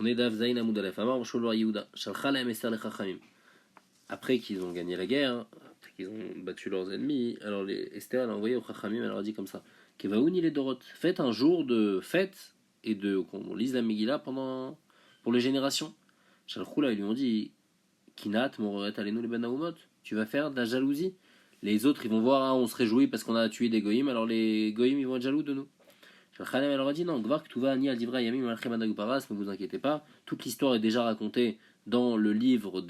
On est d'Av Zayin Amoud Aleph. Amar Moshe Lo Yehuda. Shalcha lahem Esther lechachamim. Après qu'ils ont gagné la guerre, après qu'ils ont battu leurs ennemis, alors Esther elle a envoyé au Chachamim, elle leur a dit comme ça: Kevaouni les Dorot. Faites un jour de fête et de qu'on lise la Megillah pour les générations. Shalchoula, ils lui ont dit: Kinat Moreret Alenu le Banaumot. Tu vas faire de la jalousie. Les autres ils vont voir, hein, on se réjouit parce qu'on a tué des goïms, alors les goïms ils vont être jaloux de nous. Shalchalem elle leur a dit: non, Gvar Ktuva Ani Al Divra Yamim Malchem Adagu Paras, ne vous inquiétez pas, toute l'histoire est déjà racontée dans le livre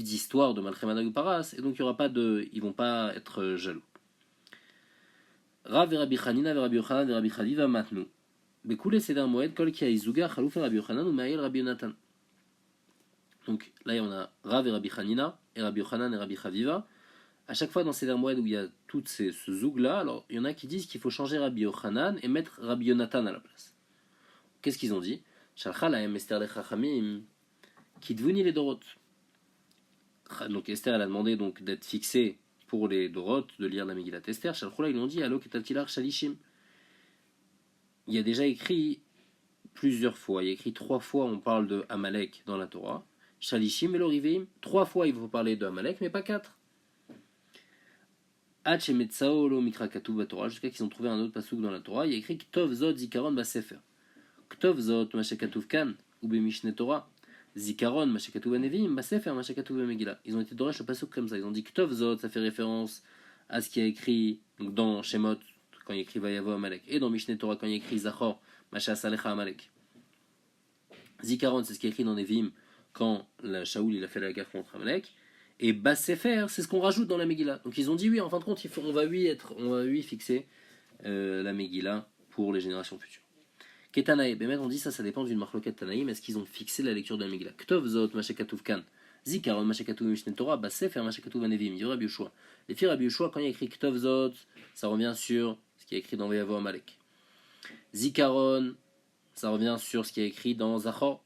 d'histoire de Malchem Adagu Paras, et donc ils vont pas être jaloux. Rav et Rabbi Chanina et Rabbi Yochanan et Rabbi Chadiva matnu. Bekoule Seder Moed Kol Ki Aizuga Chalouf et Rabbi Yochanan ou Maël Rabbi Yonatan. Donc là on a Rav et Rabbi Chanina et Rabbi Yochanan et Rabbi Chadiva. À chaque fois dans Seder Moed où il y a ce zoug là, alors il y en a qui disent qu'il faut changer Rabbi Yochanan et mettre Rabbi Yonatan à la place. Qu'est-ce qu'ils ont dit? Shalcha lahem Esther lechachamim kidvuni les Dorot. Donc Esther elle a demandé donc d'être fixée pour les Dorot, de lire la Megillat Esther. Shalchoula ils l'ont dit allo ketaltilar shalishim. Il y a déjà écrit plusieurs fois, il y a écrit 3 fois on parle de Amalek dans la Torah. Shalishim et l'Oriveim, 3 fois il faut parler de Amalek mais pas 4. Jusqu'à qu'ils ont trouvé un autre pasouk dans la Torah, il y a écrit Ktov Zot Zikaron Basefer. Ktov Zot Mashekatouv Kan ou Bemishne Torah. Zikaron Mashekatouv Anevim Basefer Mashekatouv Megillah. Ils ont été dorés le pasouk comme ça. Ils ont dit Ktov Zot, ça fait référence à ce qui est écrit donc dans Shemot quand il écrit Vayavo Amalek et dans Mishne Torah quand il écrit Zachor Mashas Alecha Amalek. Zikaron, c'est ce qui est écrit dans Nevim quand Shaoul il a fait la guerre contre Amalek. Et Bas-Sefer, c'est ce qu'on rajoute dans la Megillah. Donc ils ont dit oui, en fin de compte, on va lui fixer la Megillah pour les générations futures. Ketanaï, ben on dit ça dépend d'une marloquet Tanaïm. Est-ce qu'ils ont fixé la lecture de la Megillah? Ktov Zot, Mashekatouv Kan, Zikaron, Mashekatouv Mishne Torah, Bas-Sefer, Mashekatouv Anevim, dit Rabbi Yoshua. Les filles Rabbi Yoshua, quand il y a écrit Ktov Zot, ça revient sur ce qui est écrit dans Vayavo Amalek. Zikaron, ça revient sur ce qui est écrit dans Zachor.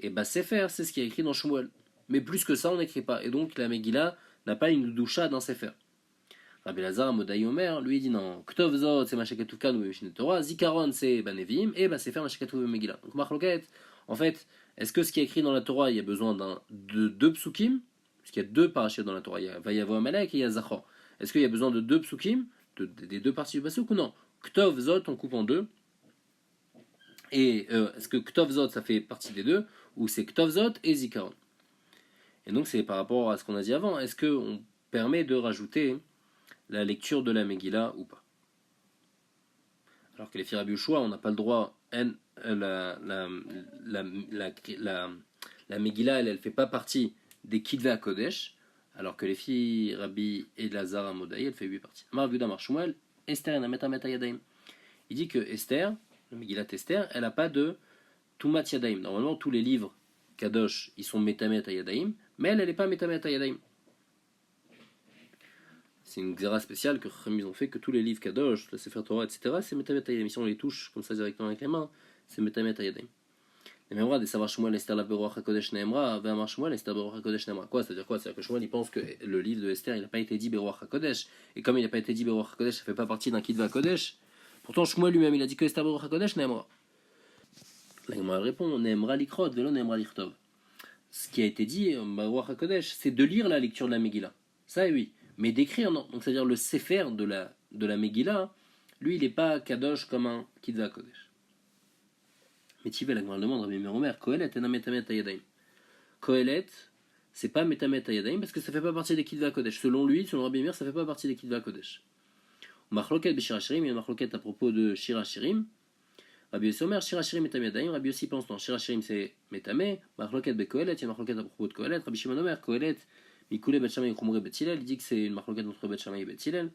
Et Bas-Sefer, c'est ce qui est écrit dans Shmuel. Mais plus que ça, on n'écrit pas. Et donc, la Megillah n'a pas une doucha dans Sefer. Rabbi Lazar, Modai Omer, lui dit non. Ktov Zot, c'est Mashekatouv Kan ou Mishne Torah. Zikaron, c'est Banevim. Et Bas-Sefer, Mashekatouv Megillah. Donc, Marloket, en fait, est-ce que ce qui est écrit dans la Torah, il y a besoin de 2 psukim? Parce qu'il y a 2 parachutes dans la Torah. Il y a Vayavo Amalek et il y a Zachor. Est-ce qu'il y a besoin de 2 psukim, des 2 parties du pasuk ou non? Ktov Zot, on coupe en 2. Et est-ce que Ktov Zot, ça fait partie des 2? Ou c'est Ktov Zot et Zikaron? Et donc c'est par rapport à ce qu'on a dit avant, est-ce qu'on permet de rajouter la lecture de la Megillah ou pas? Alors que les filles Rabbi Yoshua, on n'a pas le droit, la Megillah, elle fait pas partie des Kitvei HaKodesh, alors que les filles Rabbi Elazar Amodai, elle fait 8 parties. Amar Viuda Amar Shmuel, Esther en Ametamet Yadaim. Il dit que Esther, la Megillat Esther, elle n'a pas de Tumat Yadaim. Normalement, tous les livres Kadosh, ils sont Metamet Yadaim, mais elle n'est pas Metamet Yadaim. C'est une xéra spéciale que ils ont fait que tous les livres Kadosh, le Sefer Torah, etc., c'est Metamet Yadaim. Si on les touche comme ça directement avec les mains, c'est Metamet Yadaim. Les Memra, des Savar Shmuel, Esther la Beroach HaKodesh Neemra, Ve'amar Shmuel, Esther Beroach HaKodesh Neemra. Quoi? C'est-à-dire quoi? C'est-à-dire que Shmuel, il pense que le livre de Esther, il n'a pas été dit Beroach HaKodesh. Et comme il n'a pas été dit Beroach HaKodesh, ça ne fait pas partie d'un Kitvei HaKodesh. Pourtant, Shmuel lui-même, il a dit que Esther Beroach HaKodesh Neemra. La Gemara répond Neemra Likrot, Velo Neemra Lichtov. Ce qui a été dit, Beroach HaKodesh, c'est de lire la lecture de la Megillah. Ça, oui. Mais d'écrire, non. Donc, c'est-à-dire le Sefer de la Megillah, lui, il n'est pas Kadosh comme un Kitvei HaKodesh. Mais Tivé, la Gemara demande, Rabbi Meromer, Kohelet et Metamet Hayadaim. Kohelet, c'est pas Metamet Hayadaim parce que ça fait pas partie des Kitvei HaKodesh. Selon lui, selon Rabbi Meir, ça fait pas partie des Kitvei HaKodesh. Machloket be Shir HaShirim, il y a une machloket à propos de Shir HaShirim. Rabbi Yossi Omer, Shir HaShirim Metamet Hayadaim. Rabbi Yossi pense non, Shir HaShirim c'est Metamet. Machloket be Kohelet, il y a une machloket à propos de Kohelet. Rabbi Shimon Omer, Kohelet, Mikule Bet Shammai Chumre Bet Hillel, il dit que c'est une machloket entre Bet Shammai et Bet Hillel.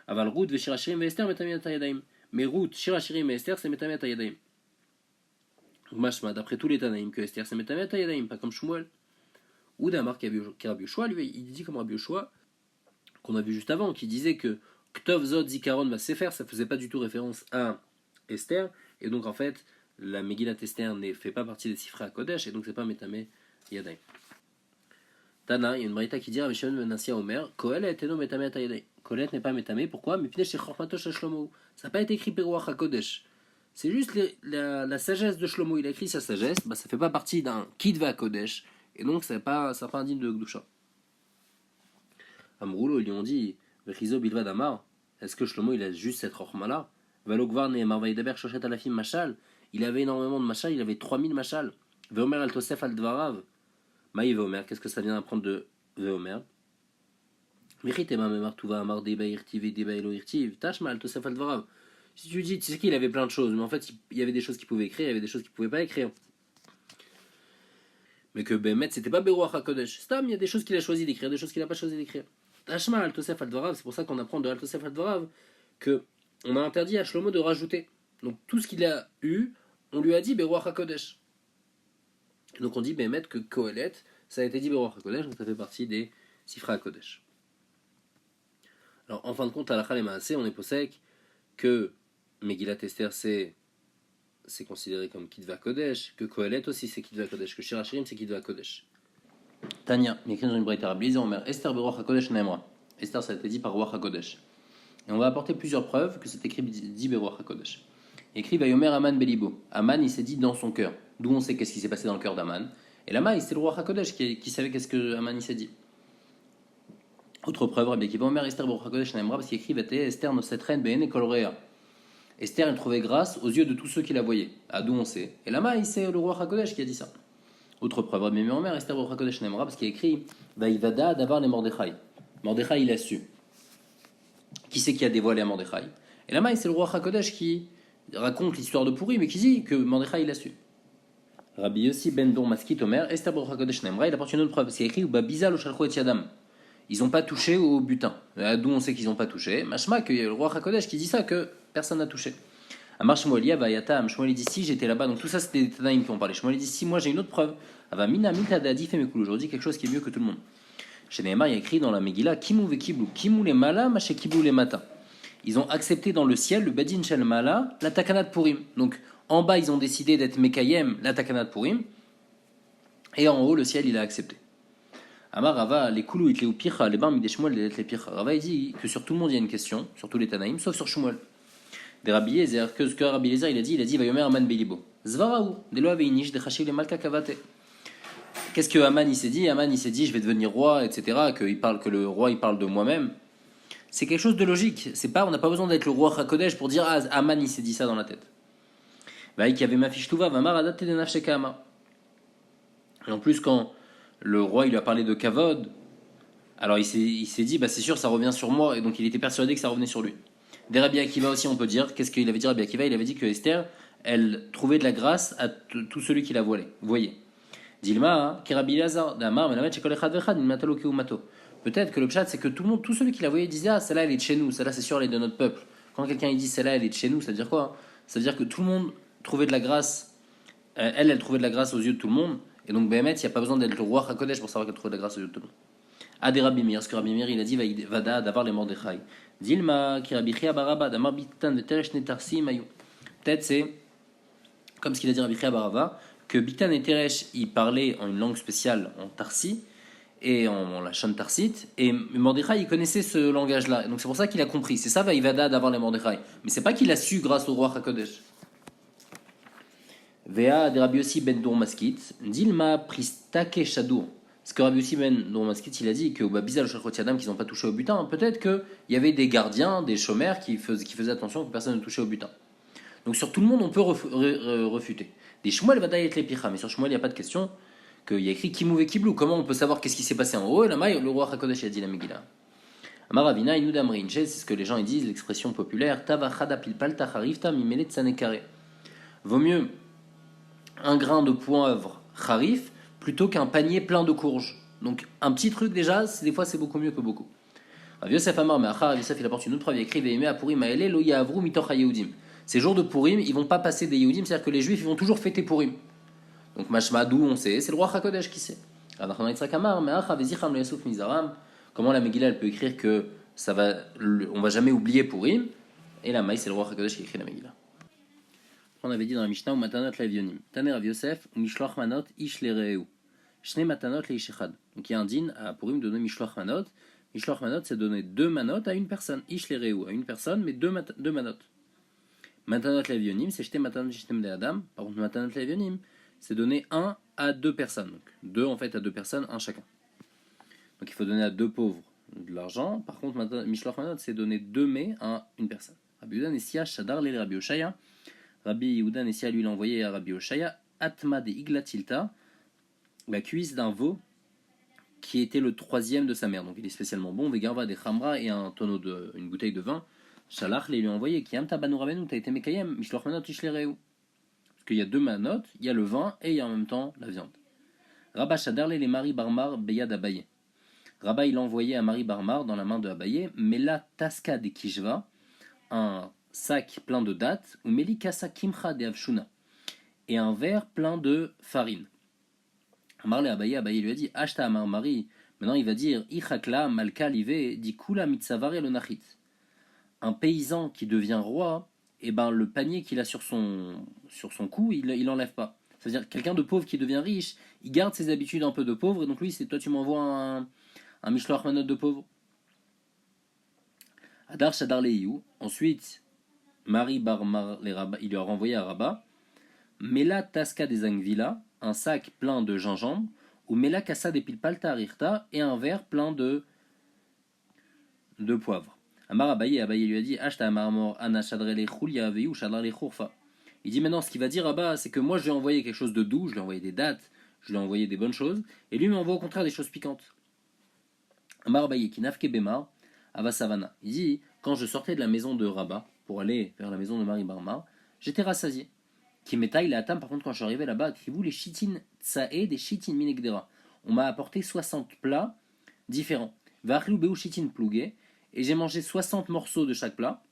Aval Ruth ve Shir HaShirim ve Esther Metamet Hayadaim. Mais Ruth, Shir HaShirim et Esther, c'est Metamet Hayadaim. Mashma, d'après tous les Tanaïm, que Esther c'est Metamet Hayadaim, pas comme Shmuel. Ou d'Amar qui a Rabbi Yoshua, lui, il dit comme Rabbi Yoshua, qu'on a vu juste avant, qui disait que Ktov Zot Zikaron va Sefer, ça faisait pas du tout référence à Esther, et donc en fait, la Megillat Esther ne fait pas partie des Sifrei HaKodesh, et donc c'est pas Metamet Hayadaim. Tana, il y a une braïta qui dit Rabbi Shimon ben Nassia Omer, Kohelet eno Metamet Hayadaim. Kohelet n'est pas Metamet, pourquoi? Mais Pnei Shechormato Shel Shlomo. Ça n'a pas été écrit Beroach HaKodesh. C'est juste la sagesse de Shlomo. Il a écrit sa sagesse, bah, ça fait pas partie d'un Kitva Kodesh, et donc ça n'est pas indigne de Gdusha. Amroulo, ils lui ont dit, Vechizo Bilvad Amar, est-ce que Shlomo il a juste cette rochma-là? Valokvar Nehemar Vaidaber Shoshet Alafim Machal, il avait énormément de machal, il avait 3000 machal. Veomer Al Tosef Al Dvarav. Maï Veomer, qu'est-ce que ça vient d'apprendre de Veomer? Mechitema Memar Tuva Amar Deba Irtiv et Deba Elo Irtiv, Tashma Al Tosef Al Dvarav. Si tu dis, tu sais qu'il avait plein de choses, mais en fait, il y avait des choses qu'il pouvait écrire, il y avait des choses qu'il pouvait pas écrire. Mais que Behemet, c'était pas Beruach HaKodesh. Stam, il y a des choses qu'il a choisi d'écrire, des choses qu'il n'a pas choisi d'écrire. Tashma Al Tosef Al Dvarav, c'est pour ça qu'on apprend de Al Tosef Al Dvarav que on a interdit à Shlomo de rajouter. Donc tout ce qu'il a eu, on lui a dit Beruach HaKodesh. Donc on dit Behemet que Kohelet, ça a été dit Beruach HaKodesh, donc ça fait partie des Sifra HaKodesh. Alors en fin de compte, à la Chalem Maaseh, on est possèque que Megillat Esther c'est considéré comme Kitva Kodesh, que Kohelet aussi c'est Kitva Kodesh, que Shir HaShirim c'est Kitva Kodesh. Tania, il écrit dans une braïta rabbi, on met Esther Beruach HaKodesh Naemra. Esther ça a été dit par Ruach HaKodesh. Et on va apporter plusieurs preuves que c'est écrit dit Beruach HaKodesh. Écrit Vayomer Aman Belibo. Aman il s'est dit dans son cœur. D'où on sait qu'est-ce qui s'est passé dans le cœur d'Aman. Et là-bas, c'est le Ruach HaKodesh qui savait qu'est-ce que Aman il s'est dit. Autre preuve, Rabbi Akiva Omer Esther Beruach HaKodesh Naemra, parce qu'il écrit Esther no setren be'ene kol rea. Esther, elle trouvait grâce aux yeux de tous ceux qui la voyaient. Ah, d'où on sait. Et là-bas, c'est le Ruach HaKodesh qui a dit ça. Autre preuve, Rabbi Omer Esther Beruach HaKodesh Naemra, parce qu'il écrit Vaïvada d'avar les Mordechai. Mordechai, il a su. Qui c'est qui a dévoilé à Mordechai? Et là-bas, c'est le Ruach HaKodesh qui raconte l'histoire de Pourri, mais qui dit que Mordechai, il a su. Rabbi Yossi ben Don Maskit Omer, Esther Beruach HaKodesh Naemra, il apporte une autre preuve. C'est écrit Ubabiza lo shalcho et yadam. Ils n'ont pas touché au butin. D'où on sait qu'ils n'ont pas touché. Mashma, qu'il y a le Ruach HaKodesh qui dit ça, que personne n'a touché. Amar Shmuelia, Vayata, Shmuel dit si j'étais là-bas. Donc tout ça, c'était des Tanaïm qui ont parlé. Shmuel dit si moi j'ai une autre preuve. Ava mina mita dadi femekulu. Aujourd'hui, quelque chose qui est mieux que tout le monde. Chez Nehemar, il y a écrit dans la Megillah Kimu ve kiblu. Kimu les mala, maché kiblu les mata. Ils ont accepté dans le ciel, le Badin Shel Mala, la Takanat Purim. Donc en bas, ils ont décidé d'être Mekayem, la Takanat Purim. Et en haut, le ciel, il a accepté. Amar Rava, les Koulou, it les Upicha, les Bam, des Shmuel, les Picha. Rava, il dit que sur tout le monde, il y a une question, sur tous les Tanaïm, sauf sur Shmuel. Des Rabbi Yezer, que ce que Rabbi Yezer, il a dit, Vayomer Aman Belibo. Zvaraou, des lois veinish, des Chachiv, les Malka Kavate. Qu'est-ce que Aman, il s'est dit? Aman, il s'est dit, je vais devenir roi, etc., que le roi, il parle de moi-même. C'est quelque chose de logique. C'est pas, on n'a pas besoin d'être le roi HaKodesh pour dire, ah, Aman, il s'est dit ça dans la tête. Vaïk, il y avait ma fiche Touva, Vamar, adapté de Nafsheka Ama. Et en plus, quand le roi, il lui a parlé de Kavod, alors il s'est dit, bah, c'est sûr, ça revient sur moi, et donc il était persuadé que ça revenait sur lui. Des Rabbi Akiva aussi, on peut dire, qu'est-ce qu'il avait dit Rabbi Akiva? Il avait dit que Esther, elle trouvait de la grâce à tout celui qui la voyait. Dilma, qui Rabbi Lazar, d'Amar, mais la mettre chez Kolechad Vechad, il matalo ki mato. Peut-être que le pshat, c'est que tout le monde, tout celui qui la voyait disait, ah, celle-là, elle est de chez nous, celle-là, c'est sûr, elle est de notre peuple. Quand quelqu'un il dit, celle-là, elle est de chez nous, ça veut dire quoi? Ça veut dire que tout le monde trouvait de la grâce, elle trouvait de la grâce aux yeux de tout le monde, et donc, Béhémet, il n'y a pas besoin d'être le roi HaKodesh pour savoir qu'elle trouvait de la grâce aux yeux de tout le monde. Ah, des Rabbi Meir, ce que Rabbi Meir, il a dit, Vada, d'avoir les Mordechai. Dilma, qui Rabbi Chia Baraba, d'Amar Bitan, de Teresh Netarsi, Mayou. Peut-être c'est, comme ce qu'il a dit Rabbi Chia Baraba, que Bitan et Teresh, ils parlaient en une langue spéciale, en Tarsi, et en la Shan Tarsit, et Mordechai, il connaissait ce langage-là. Donc c'est pour ça qu'il a compris. C'est ça, Vaïvada, d'avoir les Mordechai. Mais c'est pas qu'il a su grâce au roi HaKodesh. Vea de Rabbi Yossi ben Dourmaskit, Dilma Pristake Shadour. Ce que Rabbi Yossi ben Dourmaskit, il a dit que Bizal Shalchot Yadam, qu'ils n'ont pas touché au butin, peut-être qu'il y avait des gardiens, des chômeurs qui faisaient attention que personne ne touchait au butin. Donc sur tout le monde, on peut refuter. Des Shmuel Vadaï et les Picha, mais sur Shmuel, il n'y a pas de question qu'il y a écrit Kimouve Kiblou. Comment on peut savoir qu'est-ce qui s'est passé en haut? Et là, le roi HaKodesh a dit la Megillah. Amaravina, Inudam c'est ce que les gens ils disent, l'expression populaire Tava Chadapil Palta Harifta Mimele Tsanekare. Vaut mieux un grain de poivre harif plutôt qu'un panier plein de courges. Donc un petit truc déjà, des fois c'est beaucoup mieux que beaucoup. Rav Yosef Amar, mais Achar, Rav Yosef il apporte une autre preuve, il écrit Ve'eme Apurim Aele Lo Ya'avru Mitoch HaYehudim. Ces jours de Purim, ils vont pas passer des Yehudim, c'est-à-dire que les Juifs ils vont toujours fêter Purim. Donc Mashma, d'où on sait, c'est le roi HaKodesh qui sait. Rav Yitzhak Amar, mais Achar Vezicham Lo Yasuf Mizaram. Comment la Megillah elle peut écrire que on va jamais oublier Purim? Et la Maï, c'est le roi HaKodesh qui écrit la Megillah. On avait dit dans la Mishnah, ou matanot l'avionim. Taner Rav Yosef, ou mishloach manot, ish l'ereu. Shne matanot leish echad. Donc il y a un din à Purim de donner mishloach manot. Mishloach manot, c'est donner deux manot à une personne. Ish l'ereu, à une personne, mais deux manot. Matanot Levionim, c'est jeter Matanot Shtem de Adam. Par contre, Matanot Levionim, c'est donner 1 à 2 personnes. Donc 2 en fait à 2 personnes, un chacun. Donc il faut donner à 2 pauvres de l'argent. Par contre, Mishloach Manot, c'est donner 2 mets à une personne. Rabbi Yehuda Nessia Shadar le Rabbi Oshaya. Rabbi Yehuda Nessia lui l'a envoyé à Rabbi Oshaya. Atma de Iglatilta, la cuisse d'un veau qui était le 3e de sa mère. Donc il est spécialement bon. Vegarva de Khamra et une bouteille de vin. Shalach les lui a envoyé. Qui amta banu rabenu, t'as été mekayem. Mishloach Manot ishlereu. Parce qu'il y a 2 manotes, il y a le vin et il y a en même temps la viande. Rabba Shadar les Mari Barmar Beyad Abaye. Rabba il a envoyé à Marie Barmar dans la main de Abaye, Mela Taska de Kishva, un sac plein de dattes, ou Melikasa Kimcha de Avshuna, et un verre plein de farine. Amarle Abaye, Abaye lui a dit, Ashta Amar Marie, maintenant il va dire, Ichakla Malka Live, dit Kula Mitzavare le Nachit. Un paysan qui devient roi, et ben le panier qu'il a sur son cou, il enlève pas. C'est-à-dire quelqu'un de pauvre qui devient riche, il garde ses habitudes un peu de pauvre, et donc lui, c'est toi tu m'envoies un Mishloach Manot de pauvre. Adar Shadar Leiyou. Ensuite, Marie Barmar, il lui a renvoyé à Rabat. Mela Taska des Angvila, un sac plein de gingembre, ou Mela Kassa des Pilpalta Arirta, et un verre plein de poivre. Amar Abaye lui a dit Ashta Amarmor Ana Shadre le Chulia Aveyou Shadar le Chourfa. Il dit maintenant, ce qu'il va dire Rabat, c'est que moi je lui ai envoyé quelque chose de doux, je lui ai envoyé des dattes, je lui ai envoyé des bonnes choses, et lui m'envoie au contraire des choses piquantes. Amar Abaye qui nafke bemar avasavana. Il dit quand je sortais de la maison de Rabat pour aller vers la maison de Marie Barmar, j'étais rassasié. Qui métaille la tam par contre quand je suis arrivé là-bas, qui vous les chitin tsae des chitin minegdera. On m'a apporté 60 plats différents. Vachlu beu chitin plougué et j'ai mangé 60 morceaux de chaque plat.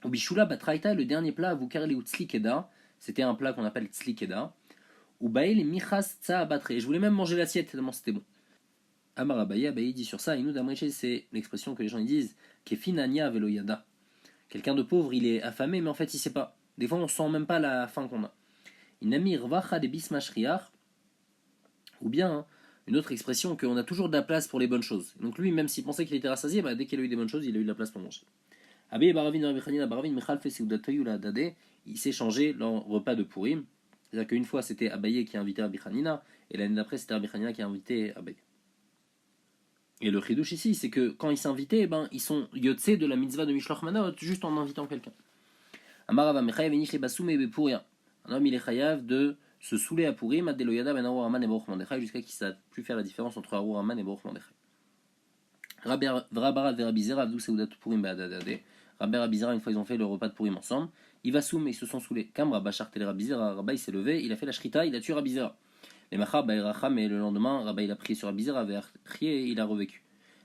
Au bishula batraita le dernier plat vous karli ou tzlikeda, c'était un plat qu'on appelle tzlikeda. Ou bael et michas tsa batre. Je voulais même manger l'assiette tellement c'était bon. Amar Abaye dit sur ça, Inou Damreche, c'est l'expression que les gens disent, Kefinania veloyada. Quelqu'un de pauvre, il est affamé, mais en fait, il sait pas. Des fois, on sent même pas la faim qu'on a. Inamir vacha de bismashriar, ou bien une autre expression qu'on a toujours de la place pour les bonnes choses. Donc lui, même s'il pensait qu'il était rassasié, dès qu'il a eu des bonnes choses, il a eu de la place pour manger. Abaye Baravin Rabichanina Baravin Michal fait Seudatoyula Dade, il s'est changé leur repas de Purim. C'est-à-dire qu'une fois, c'était Abaye qui a invité Rabichanina, et l'année d'après, c'était Rabichanina qui a invité Abaye. Et le chidouche ici, c'est que quand ils s'invitaient, ils sont yotsé de la mitzvah de Mishloach Manot juste en invitant quelqu'un. Amarava mechayav enish le basume bepuria. Un homme il est chayav de se saouler à Purim, adeloyada ben Arur Haman et Baruch Mordechai, jusqu'à qu'il ne sache plus faire la différence entre Arur Haman et Baruch Mordechai. Vrabarat verabizera avdou seudat Purim be'adadade. Rabbi une fois ils ont fait le repas de Purim ensemble. Il va soum et ils se sont saoulés. Kam Rabba chartel Rabizera, Rabba il s'est levé, il a fait la shrita, il a tué Rabizera. Les Machar Baïracham, et le lendemain, Rabba il a prié sur Rabizera, et il a revécu.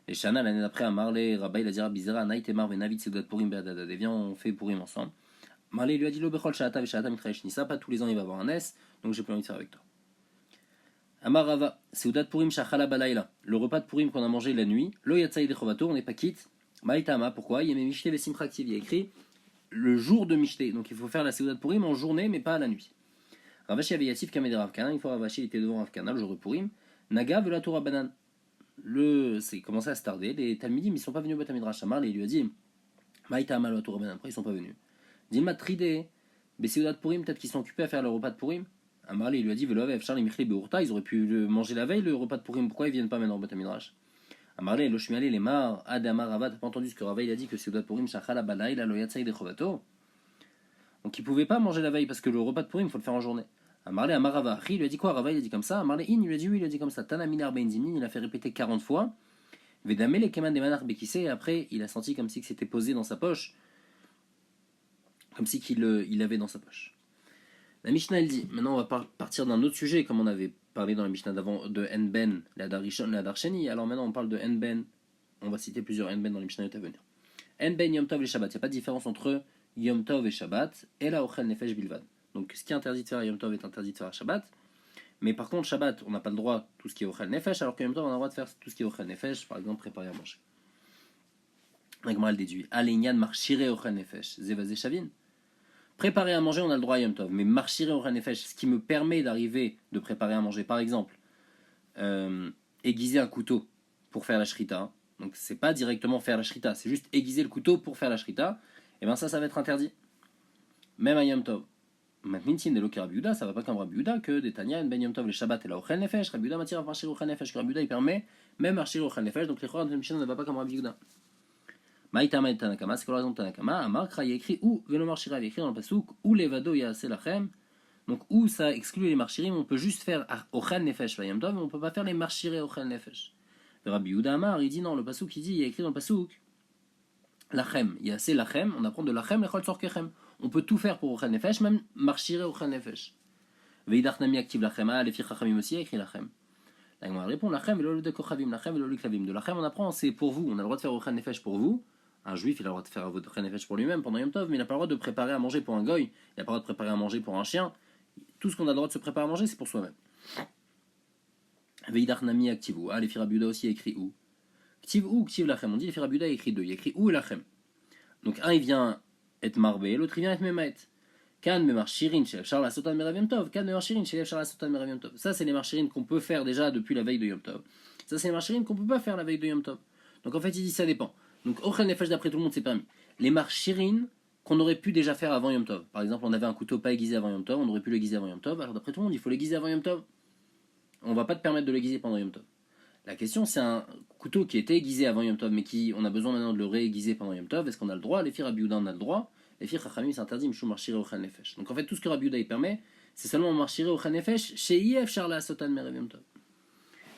Les Shana, l'année d'après, à Marley, Rabba il a dit Rabizera, Naïtemar, Venavit, Seudat Purim, Beadadad, viens, on fait Purim ensemble. Marley lui a dit Lo Bechol Shata, Veshata, Mitraesh Nissa, pas tous les ans il va avoir un S, donc j'ai plus envie de faire avec toi. Amar Rava, Seudat Purim, Shachala Balaïla, le repas de Purim qu'on a mangé la nuit, Lo Yatsaï de Chovato, on n'est pas quitte. Maïtama, pourquoi il y a mes Mishte Vesimchaktiv, il y a écrit le jour de Mishte, donc il faut faire la Seudat Purim en journée, mais pas à la nuit. Ravashi avait Yatif Kameder Ravkana, une fois Ravashi était devant Ravkana, le jour de Purim, Naga veut la Torah Banan. C'est commencé à se tarder, les Talmidim ils sont pas venus au Beth Midrash. Amar, il lui a dit Maïta Amal Torah Banan, après ils sont pas venus. Dilma Tridé, Beseudat Purim, peut-être qu'ils sont occupés à faire le repas de Purim. Amar, il lui a dit Velovev Charles Michli Beurta, ils auraient pu manger la veille le repas de Purim, pourquoi ils viennent pas maintenant au Beth Midrash? Amar, Loshmiale, les Mar, Adamar Rava, t'as pas entendu ce que Rava il a dit que Seudat Purim, Shachala Balaï, la Loyatsai de Chovato. Donc ils pouvaient pas manger la veille parce que le repas de Purim il faut le faire en journée. Amarle Amarava, il lui a dit quoi? Rava il a dit comme ça. Amarle In, il lui a dit oui, il a dit comme ça. Tana Minar Ben Zimnin, il a fait répéter 40 fois. Vedame les Keman de Manar Bekisse, et après il a senti comme si c'était posé dans sa poche, comme si il avait dans sa poche. La Mishnah elle dit, maintenant on va partir d'un autre sujet, comme on avait parlé dans la Mishnah d'avant de Enben, la Darishon, la Darsheni. Alors maintenant on parle de Enben, on va citer plusieurs Enben dans les Mishnah à venir. Enben Yom Tov et Shabbat, il n'y a pas de différence entre Yom Tov et Shabbat, et la Ochel Nefesh Bilvad. Donc ce qui est interdit de faire à Yom Tov est interdit de faire à Shabbat. Mais par contre, Shabbat, on n'a pas le droit tout ce qui est Ochel Nefesh, alors que Yom Tov, on a le droit de faire tout ce qui est Ochel Nefesh, par exemple préparer à manger. L'Agmal déduit Alénian marchire Ochel Nefesh, Zevazé Shavin. Préparer à manger, on a le droit à Yom Tov. Mais marchire Ochel Nefesh, ce qui me permet d'arriver de préparer à manger, par exemple, aiguiser un couteau pour faire la shrita. Donc c'est pas directement faire la shrita, c'est juste aiguiser le couteau pour faire la shrita. Et bien ça va être interdit. même un Yom Tov. Matnintin de l'Oker Rabbi Yehuda, ça va pas comme Rabbi Yehuda que des Tanya, Ben Yom Tov, les Shabbat et la Ochel Nefesh. Rabbi Yehuda m'attire à marcher Ochel Nefesh, que Rabbi Yehuda il permet même marcher Ochel Nefesh, donc les Chorah de Mishnah ne va pas comme Rabbi Yehuda. Maïtama et Tanakama, c'est quoi la raison de Tanakama? Amarkra, il y a écrit ou Velo Marchira, il y a écrit dans le Pasuk, ou Levado Yaase Lachem. Donc, où ça exclut les marchirim, on peut juste faire Ochel Nefesh Vayam Tov, mais on peut pas faire les marchiré Ochel Nefesh. Rabbi Yehuda Amar, il dit non, le Pasuk il dit, il y a écrit dans le Pasuk, Lachem, Yaase Lachem, on apprend de Lachem Lechol Tzorkechem. On peut tout faire pour Ochel Nefesh, même marchiré Ochel Nefesh. Veidach Nami active Lachem, les filles Chachamim aussi a écrit Lachem. Là, on répond Lachem, Velo de Kochavim, Lachem, Velo de Klavim. De Lachem, on apprend, c'est pour vous, on a le droit de faire Ochel Nefesh pour vous. Un juif, il a le droit de faire votre Nefesh pour lui-même pendant Yom Tov, mais il n'a pas le droit de préparer à manger pour un goy, il n'a pas le droit de préparer à manger pour un chien. Tout ce qu'on a le droit de se préparer à manger, c'est pour soi-même. Veidach Nami active. Ah, les filles Rabbi Yehuda aussi a écrit ou. Ktiv ou, Ktiv Lachem. On dit les filles Rabbi Yehuda a écrit deux. Il y a écrit ou et Lachem. Donc un il vient être marbé, l'autre il vient être memaet. Kan memar shirin chez Charles Sotan Merav Tov. Kan memar shirin chez Charles Sotan Merav Tov. Ça c'est les marchirines qu'on peut faire déjà depuis la veille de Yom Tov. Ça c'est les marchirines qu'on peut pas faire la veille de Yom Tov. Donc en fait il dit ça dépend. Donc Ochel Nefesh d'après tout le monde c'est permis. Les marchirines qu'on aurait pu déjà faire avant Yom Tov. Par exemple on avait un couteau pas aiguisé avant Yom Tov, on aurait pu l'aiguiser avant Yom Tov. Alors d'après tout le monde il faut l'aiguiser avant Yom Tov. On va pas te permettre de l'aiguiser pendant Yom Tov. La question c'est un couteau qui était aiguisé avant Yom Tov mais qui on a besoin maintenant de le réaiguiser pendant Yom Tov. Est-ce qu'on a le droit? Les filles Rabbi Yehuda on a le droit. Les filles Chachamim s'interdit Mishum marchiré Ochel Nefesh. Donc en fait tout ce que Rabbi Yehuda il permet, c'est seulement marchiré Ochel Nefesh chez Yef Charla Sotan Merav Yom Tov.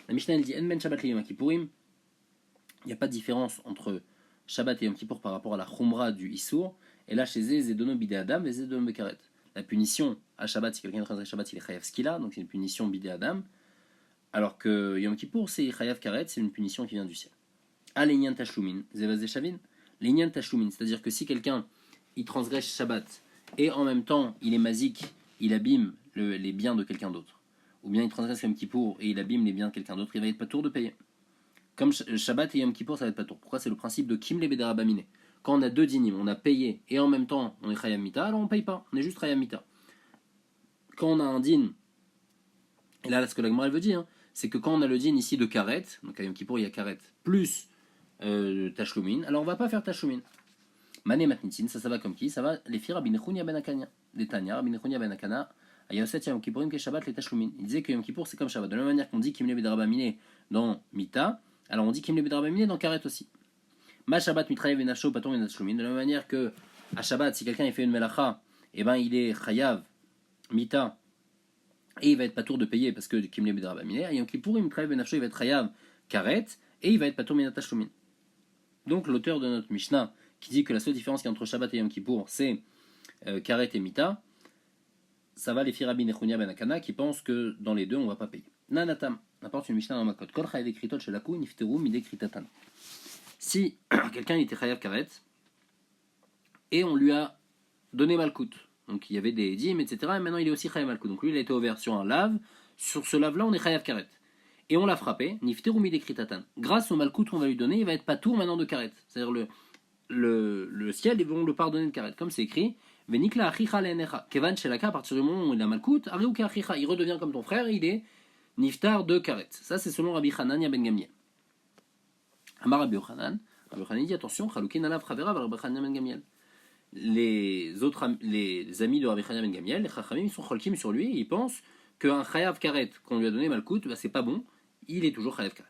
La Mishnah elle dit En ben Shabbat le Yom Kippourim. Il n'y a pas de différence entre Shabbat et Yom Kippour par rapport à la Chumra du Issour. Et là chez Zé Zedono Bidé Adam et Zedono Bekaret. La punition à Shabbat, si quelqu'un transgresse Shabbat, il est Chayav Skila, donc c'est une punition Bidé Adam. Alors que Yom Kippour c'est Chayav Karet, c'est une punition qui vient du ciel. A l'Inyan Tashlumin, Zevazé Shavin. L'Inyan Tashlumin, c'est-à-dire que si quelqu'un il transgresse Shabbat, et en même temps, il est mazik, il abîme les biens de quelqu'un d'autre. Ou bien il transgresse Yom Kippour et il abîme les biens de quelqu'un d'autre, il va être pas tour de payer. Comme Shabbat et Yom Kippour, ça va être pas tour. Pourquoi? C'est le principe de Kim le Bedarabamine. Quand on a deux dinim, on a payé et en même temps on est Chayam Mita, alors on paye pas, on est juste Chayam Mita. Quand on a un din, et là ce que la Gemara veut dire, c'est que quand on a le din ici de Karet, donc à Yom Kippour il y a Karet, plus Tashlumin, alors on va pas faire Tashlumin. Mané Matnitin, ça va comme qui? Ça va les filles Rabbi Nechunia ben Akana. Les Tanya, Rabbi Nechunia ben Akana, Ayaset Yom Kippourim que Shabbat les Tashlumin. Il disait que Yom Kippour c'est comme Shabbat. De la même manière qu'on dit Kim le Bedarabamine dans Mita, alors on dit Kim le Bedarabamine dans Karet aussi. Ma Shabbat mitrayev et Nasho paton et Tashlumin. De la même manière que à Shabbat, si quelqu'un il fait une melacha, et ben il est Chayav, Mita, et il va être patour de payer parce que Kim le Bedarabamine. À Yom Kippour, mitrayev et Nasho, il va être Chayav, Karet, et il va être patour et Tashlumin. Donc l'auteur de notre Mishnah qui dit que la seule différence qu'il y a entre Shabbat et Yom Kippour, c'est Karet et Mita, ça va les filles Rabbi Nechunia ben Akana qui pensent que dans les deux, on ne va pas payer. Nanatam, n'importe une Mishnah dans ma code. Kol chayav ekritot shelaku nifteru midei kritatan. Si quelqu'un était chayav karet, et on lui a donné malkout, donc il y avait des dîmes, etc., et maintenant il est aussi chayav malkout. Donc lui, il a été ouvert sur un lave, sur ce lave-là, on est chayav karet. Et on l'a frappé, nifteru midei kritatan. Grâce au malkout qu'on va lui donner, il va être patour maintenant de karet. C'est-à-dire le ciel, ils vont le pardonner de karet. Comme c'est écrit, Venikla achicha le'enecha. Kevan shelaka, à partir du moment où il a malkout, ariuke achicha, il redevient comme ton frère, il est niftar de karet. Ça, c'est selon Rabbi Hanania ben Gamliel. Amar Rabbi Yochanan, Rabbi Yochanan dit attention, chaloukin alav chavera Rabbi Hanania ben Gamliel. Les amis de Rabbi Hanania ben Gamliel, les chachamim, ils sont cholkim sur lui, et ils pensent qu'un chayav karet qu'on lui a donné malkout, bah, c'est pas bon, il est toujours chayav karet.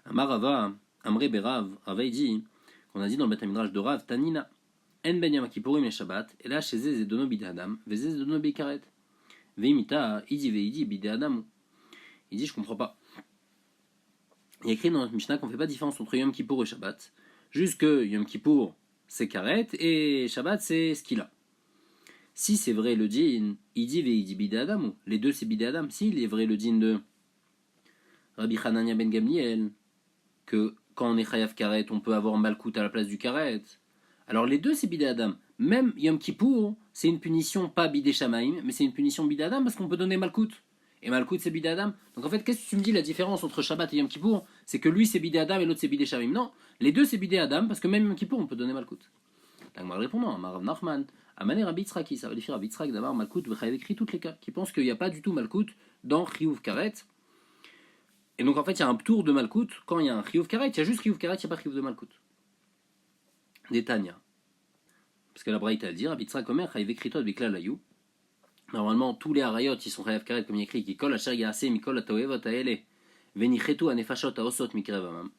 Amar Rava, Amre Berav, Rava il dit, qu'on a dit dans le Beth Midrash de Rav, Tanina, En ben Yom Kippourim et Shabbat, et là chez Zé Zedono Bidé Adam, Vezé Zedono Bidé Karet. Veimita, Idi Bidé Adam. Il dit, je comprends pas. Il y a écrit dans notre Mishnah qu'on fait pas de différence entre Yom Kippour et Shabbat, juste que Yom Kippour c'est Karet et Shabbat c'est Skila. Si c'est vrai le din, Idi Bidé Adam, les deux c'est Bidé Adam, s'il est vrai le din de Rabbi Hanania ben Gamliel, que quand on est Chayav Karet, on peut avoir Malkout à la place du Karet. Alors les deux c'est Bidé Adam. Même Yom Kippour, c'est une punition pas Bidé Shamaim, mais c'est une punition Bidé Adam parce qu'on peut donner Malkout. Et Malkout c'est Bidé Adam. Donc en fait, qu'est-ce que tu me dis la différence entre Shabbat et Yom Kippour? C'est que lui c'est Bidé Adam et l'autre c'est Bidé Shamaim. Non, les deux c'est Bidé Adam parce que même Yom Kippour on peut donner Malkout. L'Agmar répondant, Marav Nachman, Amané Rabbi Tzraki, ça veut dire Rabbi Tzrak d'avoir Malkout, V'chayav écrit toutes les cas, qui pensent qu'il n'y a pas du tout Malkout dans Chiyuv Karet. Et donc en fait, il y a un tour de Malkout quand il y a un Chiyuv Karet, il y a juste Chiyuv Karet, il n'y a pas Chiyuv de Malkout. Des Tanya. Parce que la Braïta elle dit, Rabbi Yitzhak Omer, Chayiv Kritot Bikla Layou. Normalement, tous les harayot, ils sont Chayav Karet, comme il y a écrit, qui colle à Shar Yaase, Mikol Ataoevot Aele, Venichetu Anefashot Aosot Mikrevamam.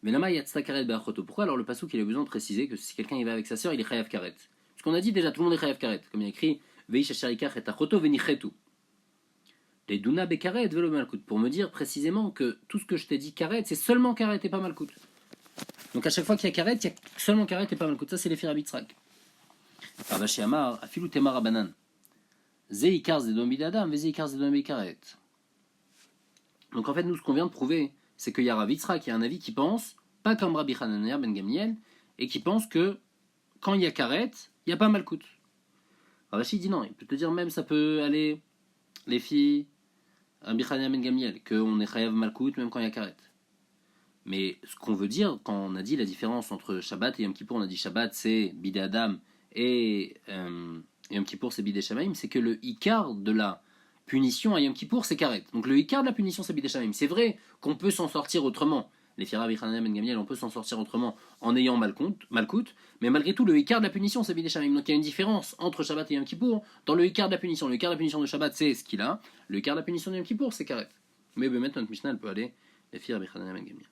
Venama Yatzta Karet Beachoto. Pourquoi alors le pasouk il a besoin de préciser que si quelqu'un y va avec sa sœur, il est Chayav Karet? Parce qu'on a dit déjà, tout le monde est Chayav Karet. Comme il y a écrit, Veish Asharikach et Achoto Venichetu. Les Duna Bekaret Velo Malkut. Pour me dire précisément que tout ce que je t'ai dit Karet, c'est seulement Karet et pas Malkut. Donc à chaque fois qu'il y a Karet, il y a seulement Karet et pas Malkut. Ça, c'est les Rabbi Yitzhak. Ravashi Amar, Afilu Temar Rabanan. Zeikar Zedom Bidadam, Vezeikar Zedom Bekaret. Donc en fait, nous, ce qu'on vient de prouver, c'est qu'il y a Rav Yitzhak qui a un avis qui pense, pas comme Rabbi Hanania ben Gamliel, et qui pense que quand il y a Karet, il n'y a pas Malkout. Ravashi dit non, il peut te dire même ça peut aller, les filles, Rabbi Hanania ben Gamliel, qu'on est Chayav Malkout même quand il y a Karet. Mais ce qu'on veut dire, quand on a dit la différence entre Shabbat et Yom Kippour, on a dit Shabbat c'est Bidé Adam et Yom Kippour c'est Bidé Shamaim, c'est que le Ikar de la punition à Yom Kippour c'est Karet. Donc le Ikar de la punition c'est Bidé Shamaim. C'est vrai qu'on peut s'en sortir autrement. Les filles Rabbi Hanania ben Gamliel, on peut s'en sortir autrement en ayant Malkout, mais malgré tout le Ikar de la punition c'est Bidé Shamaim. Donc il y a une différence entre Shabbat et Yom Kippour dans le Ikar de la punition. Le Ikar de la punition de Shabbat c'est ce qu'il a, le Ikar de la punition de Yom Kippour c'est Karet. Mais maintenant notre Mishnah elle peut aller les filles Rabbi Hanania ben Gamliel.